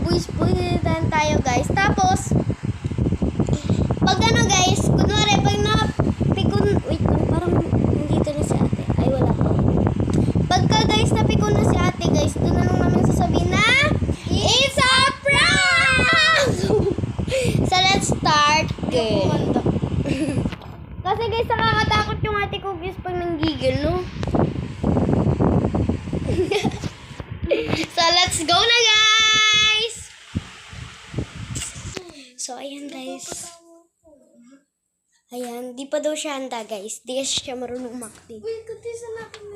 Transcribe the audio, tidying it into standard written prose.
buwis-buwisan tayo guys. Tapos, pag ano guys, kunwari, pag napikon, wait lang, parang nandito na si ate. Ay, wala pa. Pagka guys, napikon na si ate guys, doon na lang namin sasabihin na, it's a prank! So, let's start game. Kasi guys, nakakatakot yung ate ko guys pag nanggigil, no? So, let's go na guys! So, ayan guys. Ayan, di pa daw siya handa guys. Di kasi siya marunong umakti. Uy, kutisan natin na